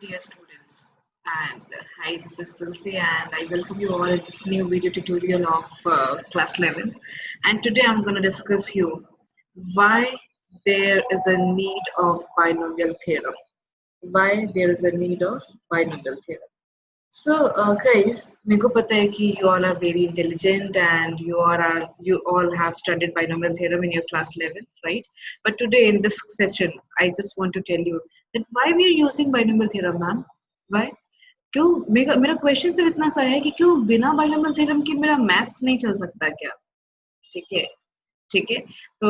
Dear students, and hi, this is Tulsi, and I welcome you all in this new video tutorial of class 11. And today I'm going to discuss you why there is a need of binomial theorem. Why there is a need of binomial theorem. So, guys, मेरे को पता है कि you all are very intelligent and you all have studied binomial theorem in your class 11th, right? But today in this session, I just want to tell you that why we are using binomial theorem, ma'am? Why? क्यों मेरा मेरा question सिर्फ इतना सा है कि क्यों बिना बाइनोमियल थ्योरम के मेरा मैथ्स नहीं चल सकता क्या? ठीक है, ठीक है। तो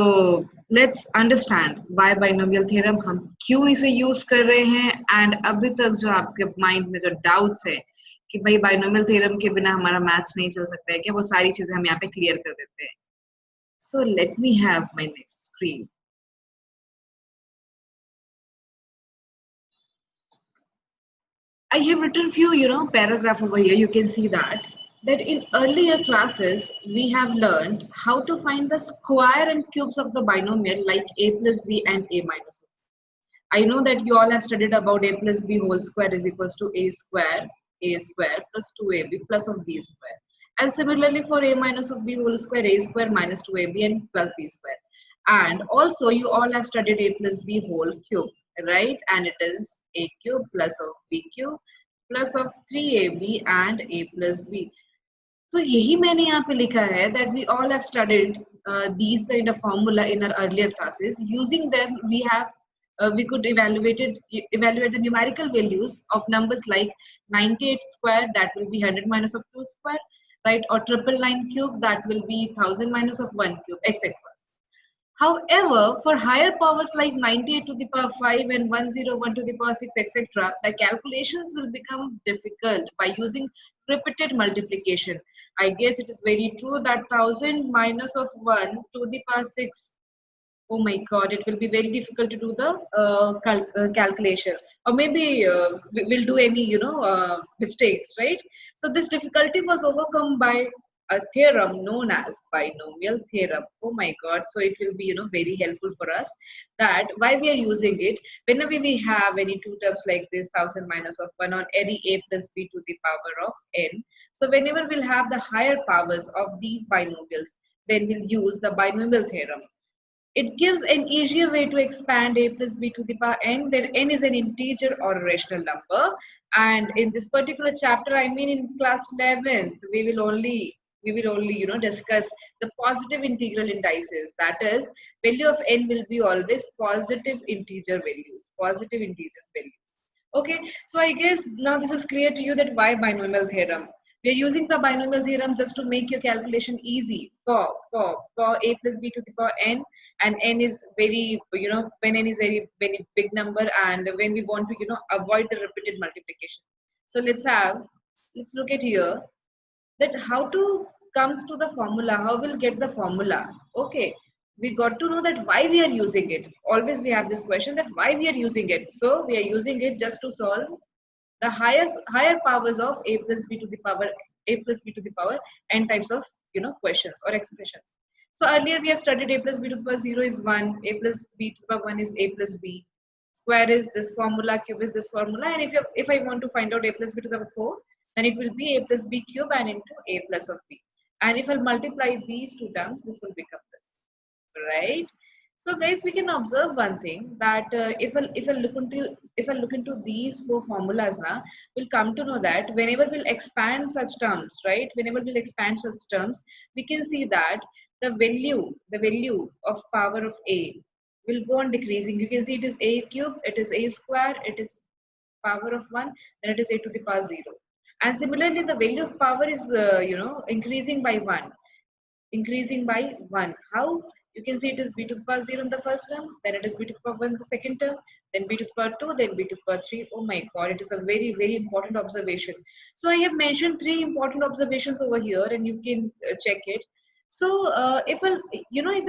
let's understand why binomial theorem, हम क्यों इसे यूज कर रहे हैं, एंड अभी तक जो आपके माइंड में जो डाउट्स है कि भाई बाइनोमियल थ्योरम के बिना हमारा मैथ्स नहीं चल सकता है क्या, वो सारी चीजें हम यहाँ पे क्लियर कर देते हैं। So let me have my next screen. I have written few, paragraph over here. You can see that in earlier classes we have learned how to find the square and cubes of the binomial like a plus b and a minus b. I know that you all have studied about a plus b whole square is equals to a square plus 2ab plus of b square. And similarly for a minus of b whole square, a square minus 2ab and plus b square. And also you all have studied a plus b whole cube, right? And it is a cube plus of b cube plus of 3ab and a plus b. तो यही मैंने यहाँ पे लिखा है that we all have studied these kind of formula in our earlier classes. Using them, we could evaluate the numerical values of numbers like 98 square, that will be 100 minus of 2 square, right? Or 999 cube, that will be 1000 minus of 1 cube, etc. However, for higher powers like 98 to the power 5 and 101 to the power 6, etc., the calculations will become difficult by using repeated multiplication. I guess it is very true that 1000 minus of 1 to the power 6, oh my god, it will be very difficult to do the calculation, or maybe we'll do any mistakes, right? So this difficulty was overcome by a theorem known as binomial theorem. Oh my god, so it will be very helpful for us. That why we are using it whenever we have any two terms like this, 1000 minus of 1 on any a plus b to the power of n. So whenever we'll have the higher powers of these binomials, then we'll use the binomial theorem. It gives an easier way to expand a plus b to the power n, where n is an integer or a rational number. And in this particular chapter, I mean in class 11th, we will only discuss the positive integral indices. That is, value of n will be always positive integer values, positive integers values. Okay, so I guess now this is clear to you that why binomial theorem. We are using the binomial theorem just to make your calculation easy for a plus b to the power n, and n is very, when n is very big number, and when we want to avoid the repeated multiplication. So let's look at here that how to comes to the formula, how we'll get the formula. Okay, we got to know that why we are using it. Always we have this question that why we are using it. So we are using it just to solve the higher powers of a plus b to the power n types of questions or expressions. So earlier we have studied a plus b to the power 0 is 1, a plus b to the power 1 is a plus b, square is this formula, cube is this formula, and if I want to find out a plus b to the power 4, then it will be a plus b cube and into a plus of b. And if I multiply these two terms, this will become this, right? So guys, we can observe one thing that if I look into these four formulas now, we'll come to know that whenever we'll expand such terms, right? Whenever we'll expand such terms, we can see that the value of power of a will go on decreasing. You can see it is a cube, it is a square, it is power of 1, then it is a to the power 0. And similarly, the value of power is increasing by 1. How? You can see it is b to the power 0 in the first term, then it is b to the power 1 in the second term, then b to the power 2, then b to the power 3. Oh my god, it is a very, very important observation. So I have mentioned 3 important observations over here, and you can check it. So if I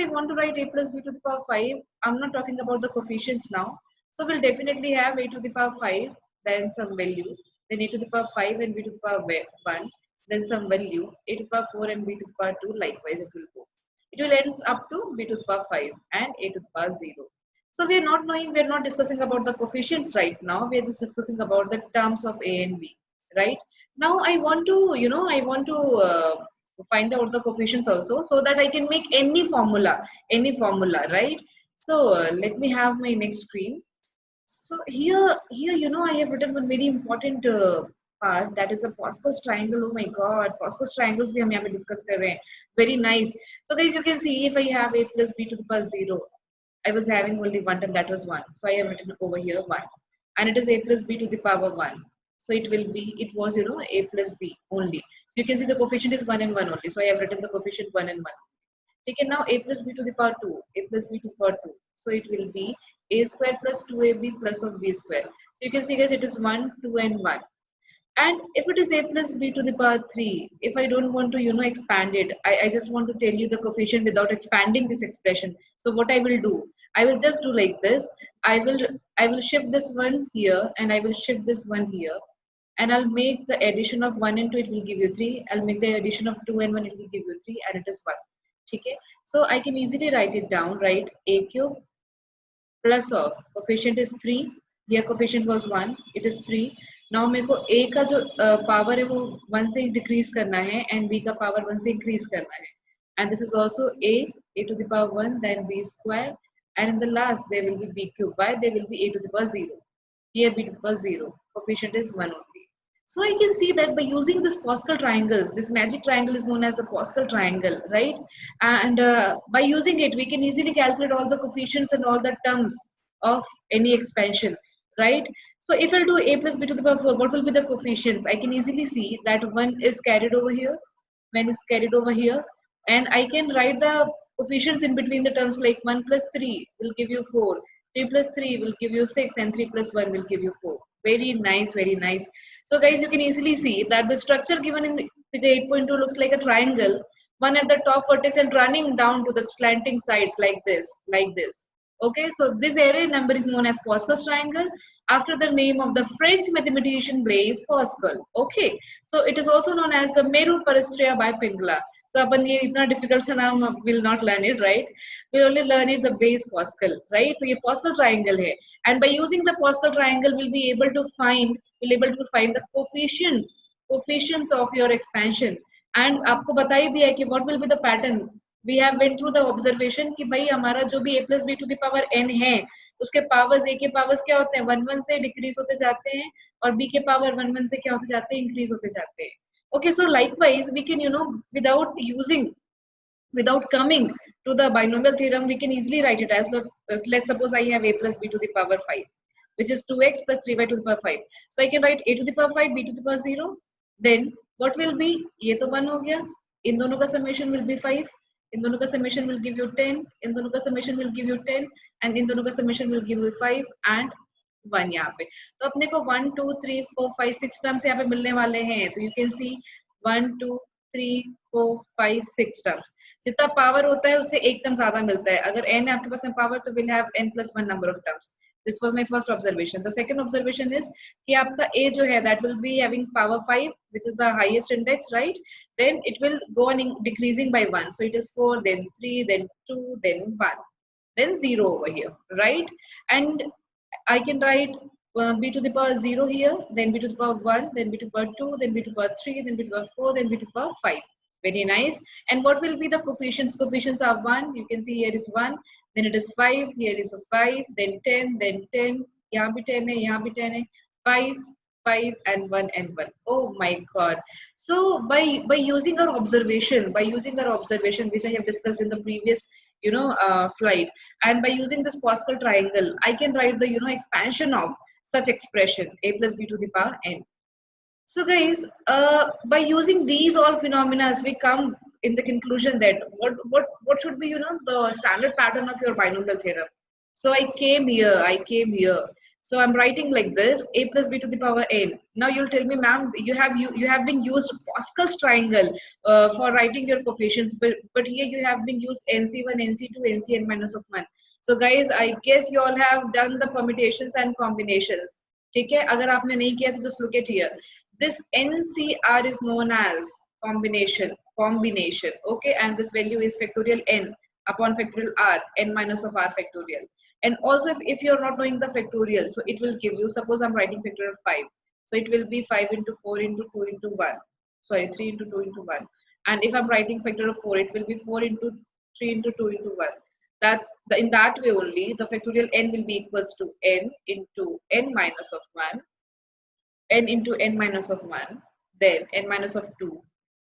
want to write a plus b to the power 5, I'm not talking about the coefficients now. So we'll definitely have a to the power 5, then some value, then a to the power 5 and b to the power 1, then some value, a to the power 4 and b to the power 2, likewise it will go. It will end up to b to the power 5 and a to the power 0. So we are not knowing, we are not discussing about the coefficients right now. We are just discussing about the terms of A and B, right? Now I want to, I want to find out the coefficients also so that I can make any formula, right? So let me have my next screen. So here, I have written one very important part, that is the Pascal's triangle. Oh my God, Pascal's triangles भी हम यहाँ पे discuss कर रहे हैं. Very nice. So guys, you can see if I have a plus b to the power 0, I was having only one term, that was 1. So I have written over here 1. And it is a plus b to the power 1. So it will be, it was, a plus b only. So you can see the coefficient is 1 and 1 only. So I have written the coefficient 1 and 1. Okay, now a plus b to the power 2, a plus b to the power 2. So it will be a square plus 2ab plus of b square. So you can see guys, it is 1, 2 and 1. And if it is a plus b to the power 3, if I don't want to, expand it, I just want to tell you the coefficient without expanding this expression. So what I will do, I will just do like this. I will shift this one here and I will shift this one here. And I'll make the addition of 1 and 2, it will give you 3. I'll make the addition of 2 and 1, it will give you 3, and it is 1. Okay? So I can easily write it down, right? A cube plus of coefficient is 3, here coefficient was 1, it is 3. Now मेरे को a का जो power है वो 1 से decrease करना है and b का पावर 1 से इंक्रीज करना है, and this is also a to the power 1, then b square, and in the last there will be b cube. Why? There will be a to the power 0, here b to the power 0, coefficient is 1 only. So I can see that by using this Pascal triangles, this magic triangle is known as the Pascal triangle, right? And by using it, we can easily calculate all the coefficients and all the terms of any expansion, right? So if I'll do a plus b to the power 4, what will be the coefficients? I can easily see that 1 is carried over here, 1 is carried over here, and I can write the coefficients in between the terms, like 1 plus 3 will give you 4, 3 plus 3 will give you 6, and 3 plus 1 will give you 4. Very nice, very nice. So guys, you can easily see that the structure given in the figure 8.2 looks like a triangle, one at the top vertex and running down to the slanting sides like this, like this. Okay, so this area number is known as Pascal's triangle, after the name of the French mathematician Blaise Pascal. Okay, so it is also known as the Meru Parastria by Pingala. So अपन ये इतना difficult सा नाम will not learn it, right? We'll only learn it the Blaise Pascal, right? तो ये Pascal triangle है, and by using the Pascal triangle, we'll be able to find the coefficients of your expansion. And आपको बता ही दिया है कि what will be the pattern. We have went through the observation कि भाई हमारा जो भी a plus b to the power n है, उसके पावर्स, a के पावर्स क्या होते हैं, 1 1 से डिक्रीज होते जाते हैं, और b के पावर 1 1 से क्या होते जाते हैं, इंक्रीज होते जाते हैं. Okay, so likewise we can, without coming to the binomial theorem, we can easily write it as, let's suppose I have a plus b to the power 5, which is 2x plus 3y to the power 5. So I can write a to the power 5, b to the power 0. Then what will be, ये तो 1 हो गया, इन दोनों का summation will be 5, इन दोनों का summation will give you 10, इन दोनों का summation will give you 10, and इन दोनों का summation will give you 5 and 1 यहाँ पे. तो अपने को 1 2 3 4 5 6 टर्म्स यहाँ पे मिलने वाले हैं. तो you can see 1 2 3 4 5 6 टर्म्स. जितना पावर होता है उससे एक टर्म ज्यादा मिलता है. अगर n है आपके पास में पावर, तो will have n plus 1 number of terms. This was my first observation. The second observation is कि आपका a जो है that will be having power 5, which is the highest index, right? Then it will go on decreasing by 1. So it is 4, then 3, then 2, then 1, then 0 over here, right? And I can write b to the power 0 here, then b to the power 1, then b to the power 2, then b to the power 3, then b to the power 4, then b to the power 5. Very nice. And what will be the coefficients? Coefficients are 1. You can see here is 1, then it is 5, here is a 5, then 10, then 10, यहाँ भी 10 है, यहाँ भी 10 है, 5, 5 and 1 and 1. Oh my God. So by using our observation, which I have discussed in the previous slide, and by using this Pascal triangle, I can write the expansion of such expression, a plus b to the power n. So guys, by using these all phenomena, we come in the conclusion that what should be the standard pattern of your binomial theorem. So I came here. So I'm writing like this, a plus b to the power n. Now you'll tell me, ma'am, you have been used Pascal's triangle for writing your coefficients, but here you have been used nc1, nc2, ncn minus of 1. So guys, I guess you all have done the permutations and combinations. ठीक है, अगर आपने नहीं किया तो just look at here. This NCR is known as combination, okay, and this value is factorial n upon factorial r, n minus of r factorial. And also if you're not knowing the factorial, so it will give you, suppose I'm writing factorial 5, so it will be 5 into 4 into 2 into 1, sorry, 3 into 2 into 1. And if I'm writing factorial 4, it will be 4 into 3 into 2 into 1. That's in that way only the factorial n will be equals to n into n minus of 1, n into n minus of 1, then n minus of 2,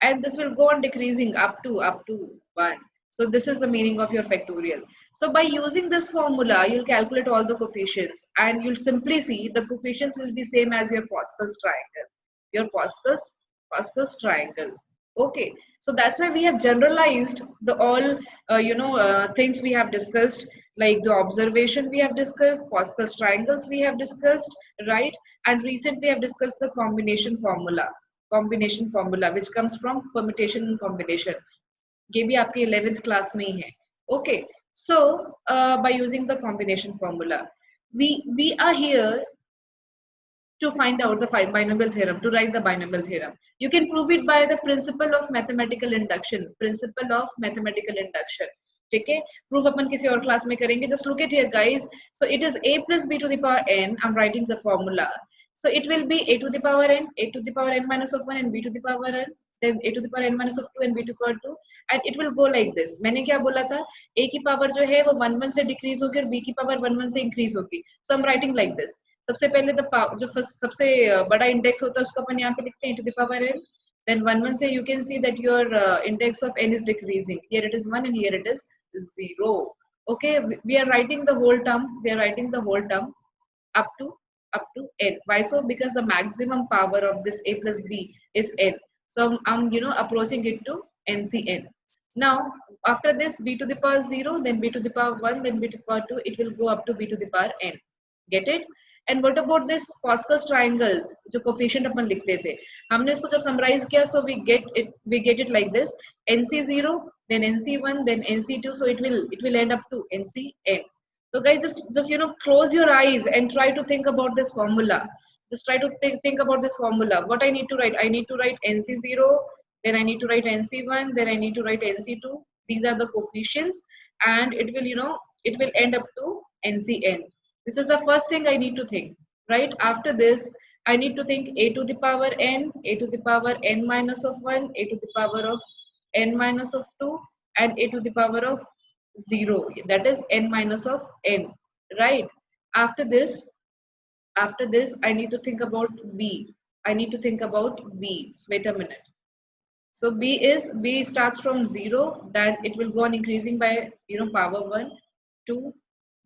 and this will go on decreasing up to 1. So this is the meaning of your factorial. So by using this formula, you'll calculate all the coefficients, and you'll simply see the coefficients will be same as your Pascal's triangle, your Pascal's triangle. Okay, so that's why we have generalized the all things we have discussed, like the observation we have discussed, Pascal's triangles we have discussed, right? And recently I've discussed the combination formula which comes from permutation and combination. ये भी आपके 11th class में ही है. Okay, so by using the combination formula, we are here to find out the binomial theorem, to write the binomial theorem. You can prove it by the principle of mathematical induction. Principle of mathematical induction. ठीक है, proof अपन किसी और class में करेंगे. Just look at here, guys. So it is a plus b to the power n. I'm writing the formula. So it will be a to the power n, a to the power n minus of 1, and b to the power n. Then a to the power n minus of 2 and b to the power 2, and it will go like this. मैंने क्या बोला था, a की power जो है वो 1 1 से decrease होगी और b की पावर 1 1 से इंक्रीज होगी. So I'm writing like this. सबसे पहले जो सबसे बड़ा इंडेक्स होता है उसको अपन यहाँ पे लिखते हैं to the power n. Then 1 1 से you can see that your index of n is decreasing. Here it is 1 and here it is 0. Okay, we are writing the whole term. We are writing the whole term up to n. Why so? Because the maximum power of this a plus b is n. So I'm approaching it to NCN. Now after this b to the power 0, then b to the power 1, then b to the power 2, it will go up to b to the power n. Get it? And what about this Pascal's triangle जो coefficient अपन लिखते थे, हमने इसको जब summarize किया, so we get it like this: NC0, then NC1, then NC2, so it will end up to NCN. So guys, just close your eyes and try to think about this formula. Just try to think about this formula. What I need to write? I need to write NC0, then I need to write NC1, then I need to write NC2. These are the coefficients, and it will end up to NCN. This is the first thing I need to think, right? After this, I need to think a to the power n, a to the power n minus of 1, a to the power of n minus of 2, and a to the power of 0. That is n minus of n, right? After this, I need to think about b. I need to think about b. Wait a minute. So b starts from 0, then it will go on increasing by power 1, 2,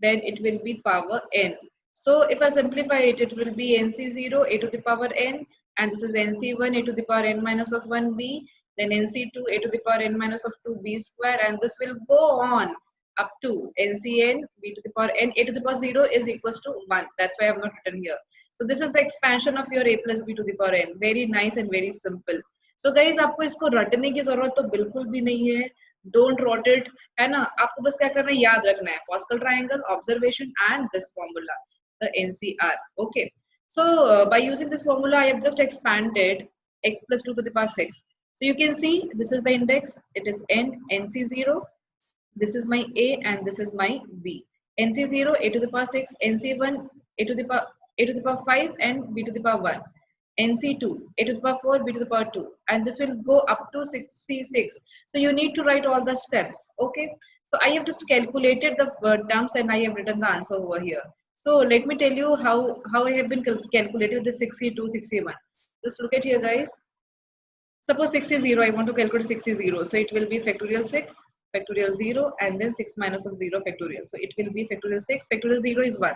then it will be power n. So if I simplify it, it will be NC0 a to the power n, and this is NC1 a to the power n minus of 1b, then NC2 a to the power n minus of 2b square, and this will go on up to NCN b to the power n a to the power 0 is equals to 1. That's why I have not written here. So this is the expansion of your a plus b to the power n. Very nice and very simple. So guys, आपको इसको रटने की जरूरत तो बिल्कुल भी नहीं है. Don't rot it, है ना? आपको बस क्या करना है, याद रखना है Pascal triangle, observation, and this formula, the NCR. Okay. So by using this formula, I have just expanded x plus 2 to the power 6. So you can see this is the index. It is NC0. This is my a and this is my b. NC0 a to the power 6, NC1 a to the power 5, and b to the power 1. NC2 a to the power 4, b to the power 2, and this will go up to 66. So you need to write all the steps. Okay, so I have just calculated the terms and I have written the answer over here. So let me tell you how I have been calculated the 62, 61. Just look at here, guys. Suppose 6 is 0, I want to calculate 6 is 0, so it will be factorial 6 factorial 0 and then 6 minus of 0 factorial. So it will be factorial 6 factorial 0 is 1.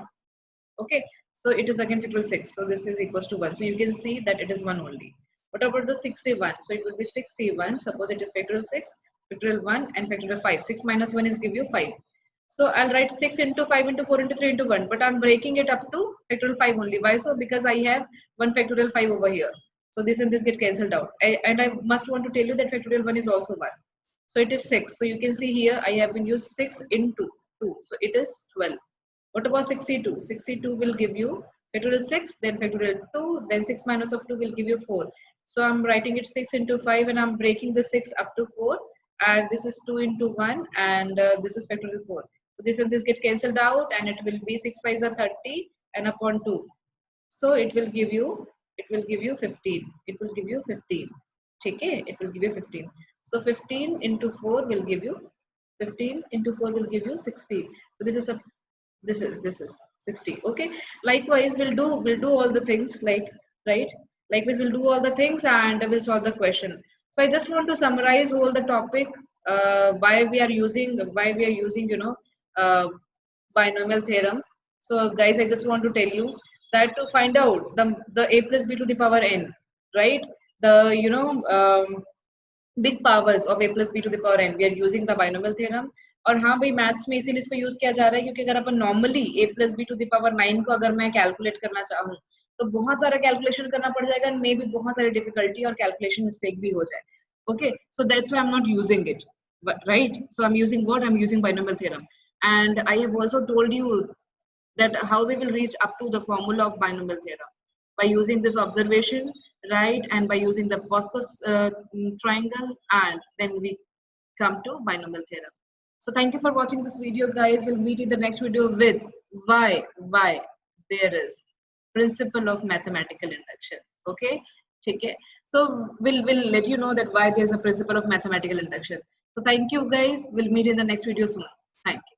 Okay, so it is again factorial 6, so this is equals to 1. So you can see that it is 1 only. What about the 6c1? So it will be 6c1, suppose it is factorial 6 factorial 1 and factorial 5. 6 minus 1 is give you 5. So I'll write 6 into 5 into 4 into 3 into 1, but I'm breaking it up to factorial 5 only. Why so? Because I have 1 factorial 5 over here. So this and this get cancelled out. And I must want to tell you that factorial 1 is also 1. So it is 6. So you can see here I have been used 6 into 2. So it is 12. What about 62? 62 will give you factorial 6, then factorial 2, then 6 minus of 2 will give you 4. So I'm writing it 6 into 5 and I'm breaking the 6 up to 4. And this is 2 into 1 and this is factorial 4. So this and this get cancelled out, and it will be 6 5s are 30 and upon 2. So it will give you 15. It will give you 15. Okay, it will give you 15. So 15 into 4 will give you 15 into 4 will give you 60. So this is 60. Okay. Likewise, we'll do all the things like, right. Likewise, we'll do all the things and we'll solve the question. So I just want to summarize all the topic, why we are using uh, binomial theorem. So guys, I just want to tell you that to find out the a plus b to the power n, right? The big powers of a plus b to the power n, we are using the binomial theorem. और हाँ भाई, maths में इसीलिए इसको use किया जा रहा है क्योंकि अगर अपन normally a plus B to the power 9 को अगर मैं कैलकुलेट करना चाहूँ तो बहुत सारा कैलकुलेशन करना पड़ जाएगा, मे बी बहुत सारी डिफिकल्टी और कैलकुलेशन मिस्टेक भी हो जाए. Okay, so that's why I'm not using it, right? So I'm using what? I'm using binomial theorem. And I have also told you that how we will reach up to the formula of binomial theorem by using this observation, right? And by using the Bosco's triangle, and then we come to binomial theorem. So thank you for watching this video, guys. We'll meet in the next video with why there is principle of mathematical induction. Okay, okay. So we'll let you know that why there's a principle of mathematical induction. So thank you, guys. We'll meet in the next video soon. Thank you.